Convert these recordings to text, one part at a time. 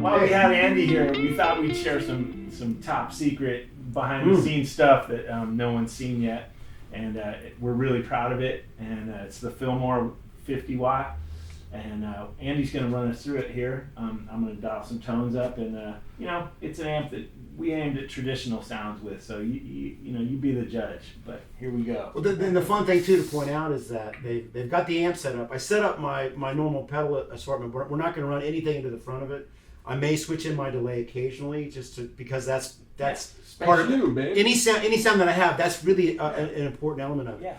While we had Andy here, we thought we'd share some top secret behind the scenes stuff that no one's seen yet, and we're really proud of it. And it's the Fillmore 50 watt, and Andy's going to run us through it here. I'm going to dial some tones up, and you know, it's an amp that we aimed at traditional sounds with, so you be the judge. But here we go. Well, then the fun thing too to point out is that they've got the amp set up. I set up my normal pedal assortment. We're not going to run anything into the front of it. I may switch in my delay occasionally, because that's part of you, babe. Any sound that I have. That's really an important element of it. Yeah.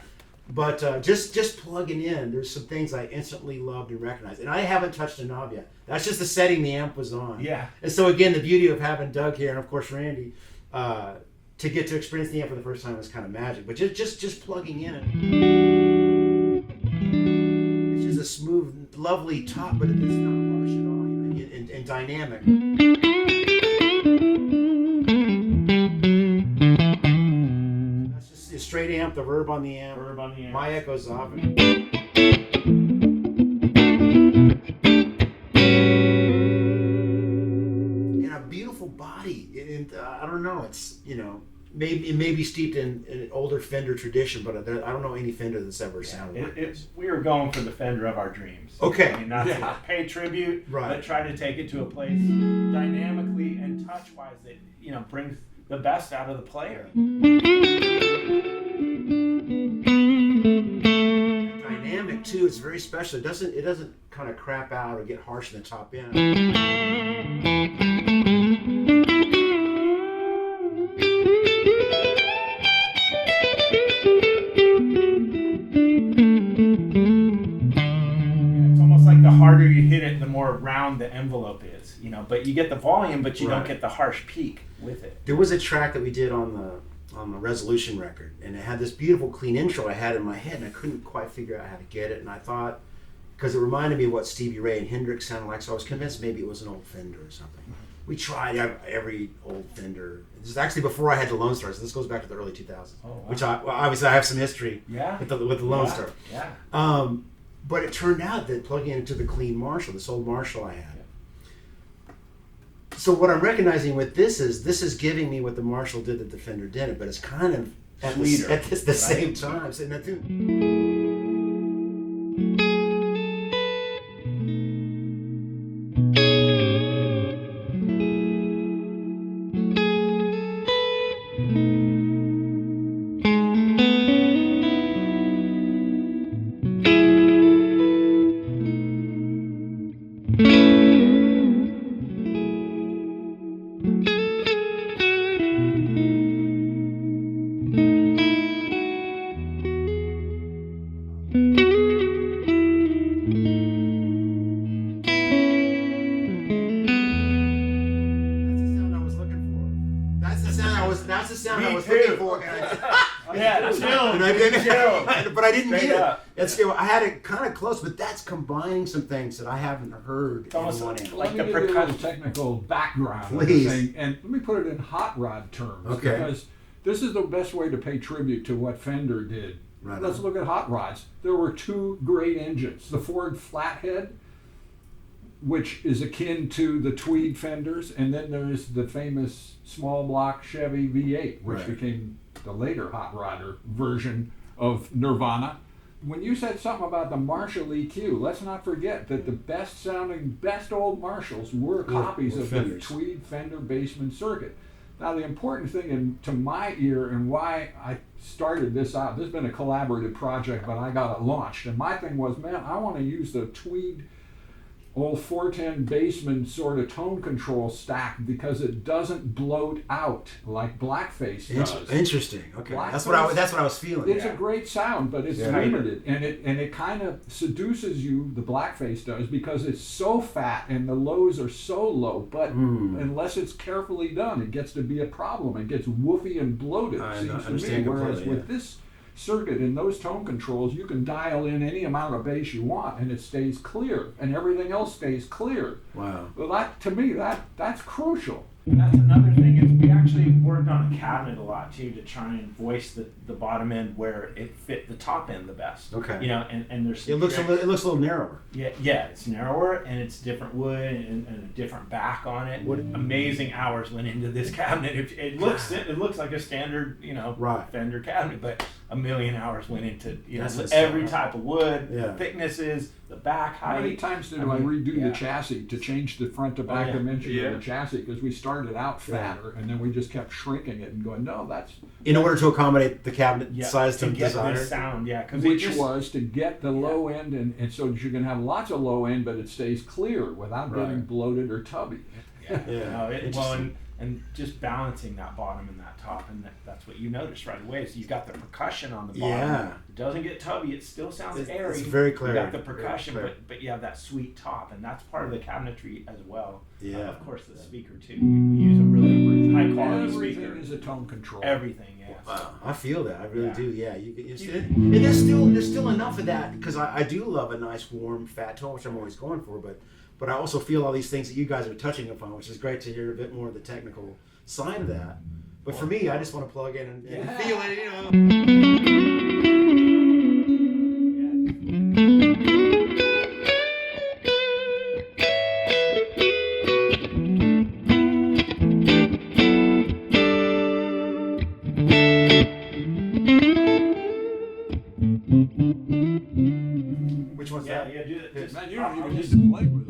But just plugging in, there's some things I instantly loved and recognized, and I haven't touched a knob yet. That's just the setting the amp was on. Yeah. And so again, the beauty of having Doug here and of course Randy, to get to experience the amp for the first time was kind of magic. But just plugging in, it's just a smooth, lovely top, but it's not harsh at all, and dynamic. That's just a straight amp, the verb on the amp. My echoes off. And a beautiful body. And I don't know, it's, it may be steeped in an older Fender tradition, but I don't know any Fender that's ever sounded like this. We were going for the Fender of our dreams. Okay. I mean, not to pay tribute, Right. but try to take it to a place dynamically and touch-wise that brings the best out of the player. Dynamic too. It's very special. It doesn't kind of crap out or get harsh in the top end. The harder you hit it, the more round the envelope is, but you get the volume, but you don't get the harsh peak with it. There was a track that we did on the Resolution record, and it had this beautiful clean intro I had in my head, and I couldn't quite figure out how to get it, and I thought, because it reminded me of what Stevie Ray and Hendrix sounded like, so I was convinced maybe it was an old Fender or something. We tried every old Fender. This is actually before I had the Lone Star, so this goes back to the early 2000s, which obviously I have some history with the Lone Star. Yeah. But it turned out that plugging it into the clean Marshall, this old Marshall I had. So what I'm recognizing with this is giving me what the Marshall did that the Fender didn't, but it's kind of at the same time. So that's the sound I was looking for. Yeah, chill. But I didn't get it. I had it kind of close, but that's combining some things that I haven't heard. It's almost Let like me the give you a little percussion. technical background of the Please. thing, and let me put it in hot rod terms. Okay. Because this is the best way to pay tribute to what Fender did. Right Let's on. look at hot rods. There were two great engines. The Ford Flathead, which is akin to the Tweed Fenders, and then there is the famous small block Chevy V8, which Right. became the later hot rodder version of Nirvana. When you said something about the Marshall EQ, let's not forget that the best old Marshalls were copies of the Fenders. Tweed Fender Bassman circuit. Now the important thing to my ear and why I started this out, this has been a collaborative project, but I got it launched. And my thing was, man, I want to use the Tweed old 410 Bassman sort of tone control stack because it doesn't bloat out like Blackface does. Interesting. Okay, Blackface, that's what I was feeling. It's a great sound, but it's limited, and it kind of seduces you. The Blackface does because it's so fat and the lows are so low. But unless it's carefully done, it gets to be a problem. It gets woofy and bloated. Seems to me. Whereas with this circuit and those tone controls, you can dial in any amount of bass you want and it stays clear, and everything else stays clear. Wow. Well, that to me, that's crucial. That's another thing is we actually worked on a cabinet a lot too to try and voice the bottom end where it fit the top end the best. Okay. You know, and there's It looks a little narrower. Yeah, it's narrower and it's different wood and a different back on it. What amazing hours went into this cabinet. It looks like a standard, you know, Fender cabinet, but a million hours went into every type of wood, the thicknesses, the back height. How many times did I redo the chassis to change the front to back dimension of the chassis? Because we started out fatter and then we just kept shrinking it and going, no, that's... In order to accommodate the cabinet size to get designer. the sound, which was to get the low end, and so that you can have lots of low end, but it stays clear without getting bloated or tubby. And just balancing that bottom and that top, and that's what you notice right away. So you got the percussion on the bottom. Yeah. It doesn't get tubby. It still sounds airy. It's very clear. You got the percussion, but you have that sweet top, and that's part of the cabinetry as well. Yeah. Of course, the speaker too. We use a really high quality speaker. Everything is a tone control. Everything, yeah. Wow, I feel that. I really do. Yeah. And there's still enough of that because I do love a nice warm fat tone, which I'm always going for, but I also feel all these things that you guys are touching upon, which is great to hear a bit more of the technical side of that. But for me, I just want to plug in and feel it, you know. Which one's that? Yeah, do that. Man, you don't even need to play with it.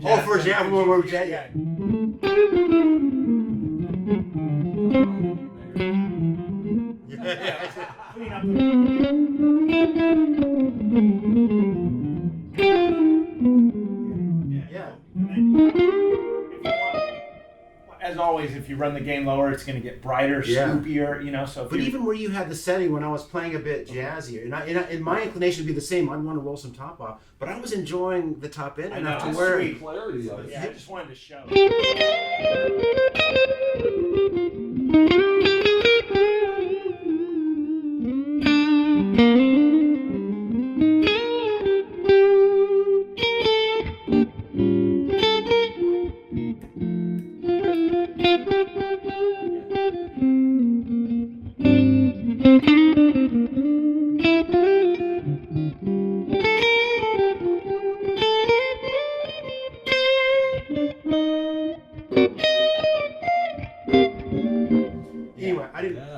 Oh, for example, where we're at, yeah. Clean up as always, if you run the gain lower, it's going to get brighter, swoopier, you know. So, but even where you had the setting when I was playing a bit jazzier, and my inclination would be the same. I'd want to roll some top off, but I was enjoying the top end enough to where the clarity of it. Yeah, I just wanted to show.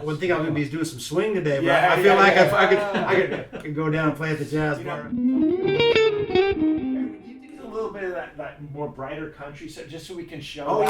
One thing I'm going to be is doing some swing today, but I feel like I could go down and play at the jazz bar. You do a little bit of that more brighter country, so just so we can show.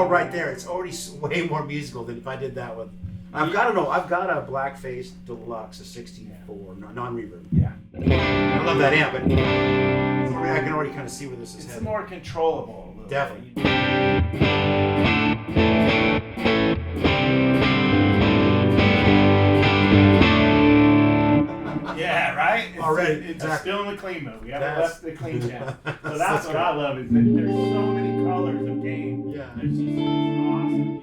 Right there, it's already way more musical than if I did that with. I've got a Blackface Deluxe, a '64 non-reverb. Yeah, I love that amp, but I can already kind of see where this is headed. It's more controllable. Definitely. Yeah, right? It's still in the clean mode. We haven't left the clean channel. So that's what I love is that there's so many colors of gain. Yeah. It's awesome.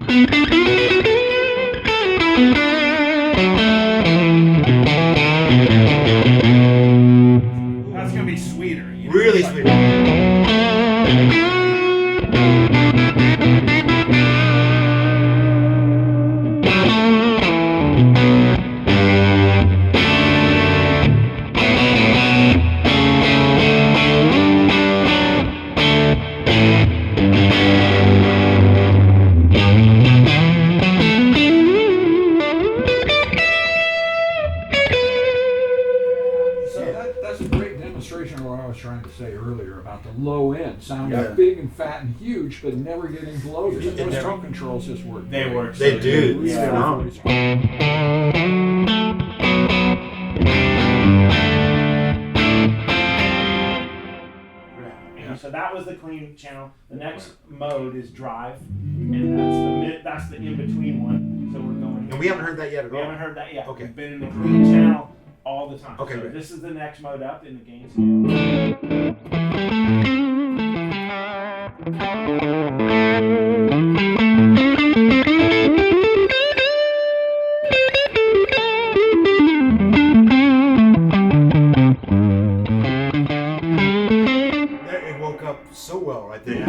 That's going to be sweeter. You know? Really sweet. Low end, sounding big and fat and huge, but never getting bloated. And those tone controls just work. They work. They do. So that was the clean channel. The next mode is drive, and that's the in-between one. So we're going. And we haven't heard that yet at all. We haven't heard that yet. Okay. We've been in the clean channel all the time. Okay, So great. this is the next mode up in the gain scale. It woke up so well right there.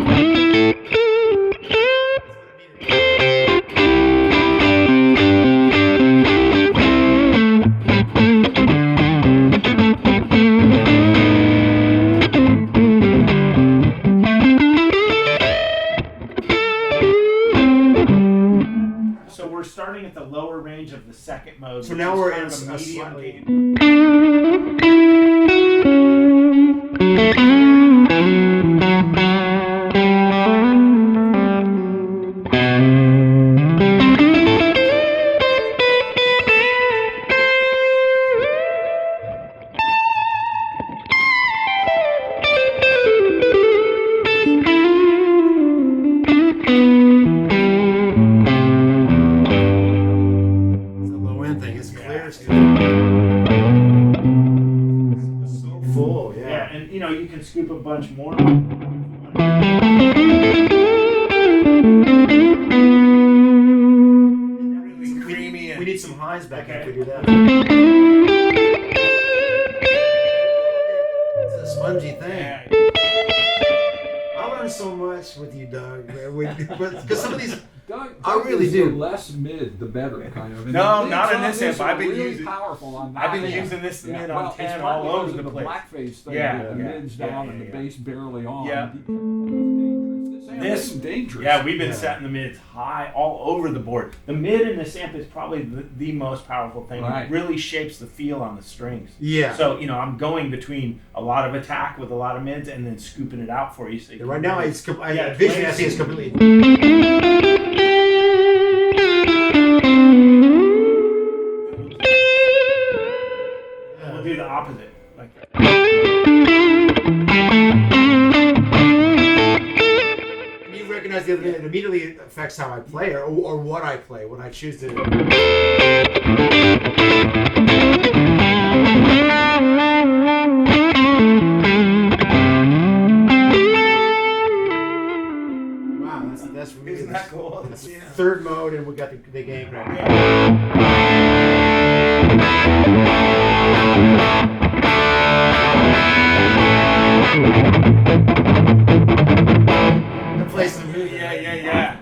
So we're starting at the lower range of the second mode. So which now is we're kind in of a medium slightly- gain. It's a low end thing. It's clear. It's so full. Yeah, Yeah. and you can scoop a bunch more. Really creamy and We need some highs back Okay. if we do that. It's a spongy thing. Yeah. I learned so much with you, Doug. Because some of these, Doug, I really is do. The less mid, the better, kind of. And No, the mids not in on this amp. are I've been really using- powerful on that. I've been amp. using this mid on well, 10 it's all probably over because the of the place. blackface thing. Yeah, with the yeah, mids yeah, down yeah, and the yeah. bass barely on. Yeah. This amp This- is dangerous. Yeah, we've been Yeah. setting the mids high all over the board. The mid in this amp is probably the most powerful thing. Right. It really shapes the feel on the strings. yeah. So, I'm going between a lot of attack with a lot of mids and then scooping it out for you. So you can Right now, really- it's visually play I see it's it. completely. We'll do the opposite. Like And you recognize the other thing, it immediately affects how I play or what I play when I choose to. Wow, that's really Isn't that cool? That's Yeah. third mode, and we got the gain crank. To play some music. Yeah.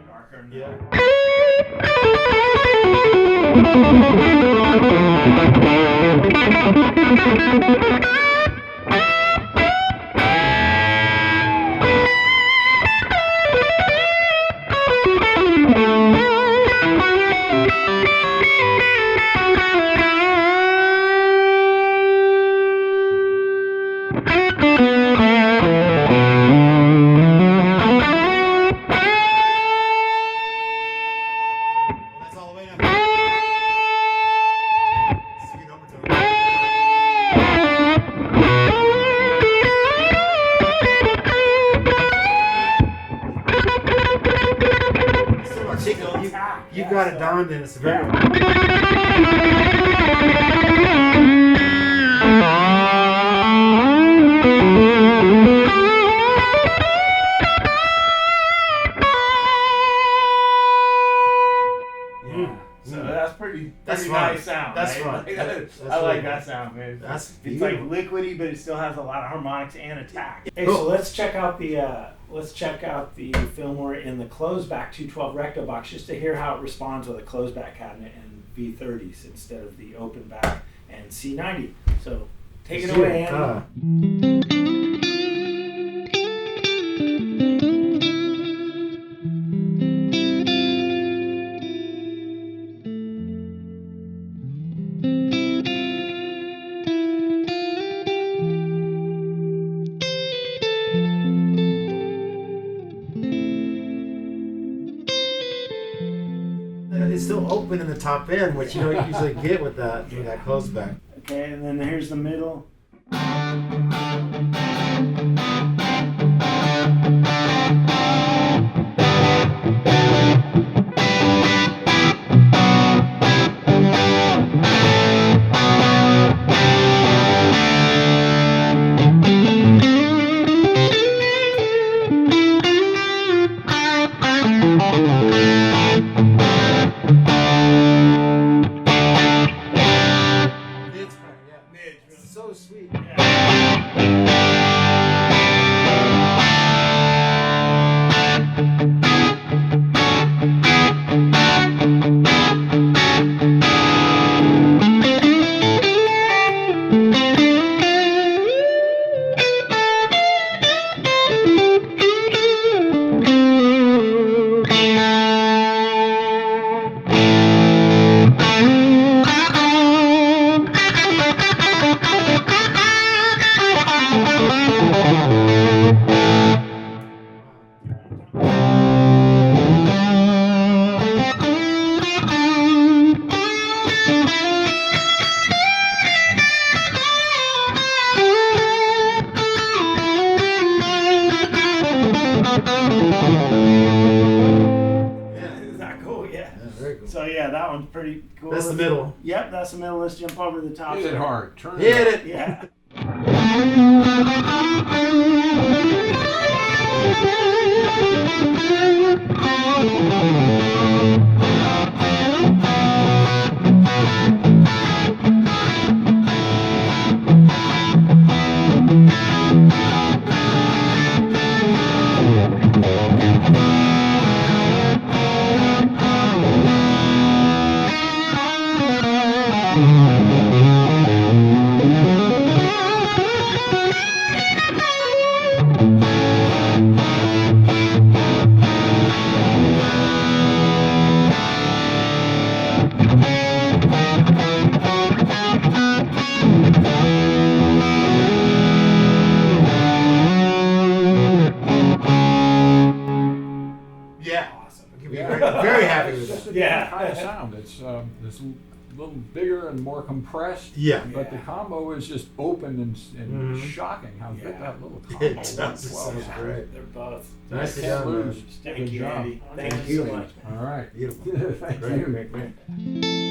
Darker and Yeah. That's all the way up. Sweet overtone. Still articulate. You got it down, then it's very. Yeah. So that's pretty That's fun. nice sound. That's right? fun. Like, That's I like really that good. sound, man. That's It's like beautiful. liquidy, but it still has a lot of harmonics and attack. Hey, Cool. so let's check out the Fillmore in the closeback 212 recto box just to hear how it responds with a closeback cabinet and V30s instead of the open back and C90. So take it away, Andy. still open in the top end, which you don't usually get with that closed back. Okay, and then here's the middle. So sweet. Is that cool? Yeah. Yeah, very cool. So yeah, that one's pretty cool. That's the middle. Yep, that's the middle. Let's jump over the top. Hit it hard. Turn Hit it. it. Yeah. Yeah. Awesome. You'll be very happy with It's just that. a Yeah. different kind of sound. It's a little bigger and more compressed. Yeah. But the combo is just open and Mhm. shocking how good Yeah. that little combo It does. It 112 sounds is. great. They're both. Nicely Can't done, man. lose. Thank Good you, job. Andy. Thank Thank you. you so much. All right. Beautiful. Thank Great, you. great, great.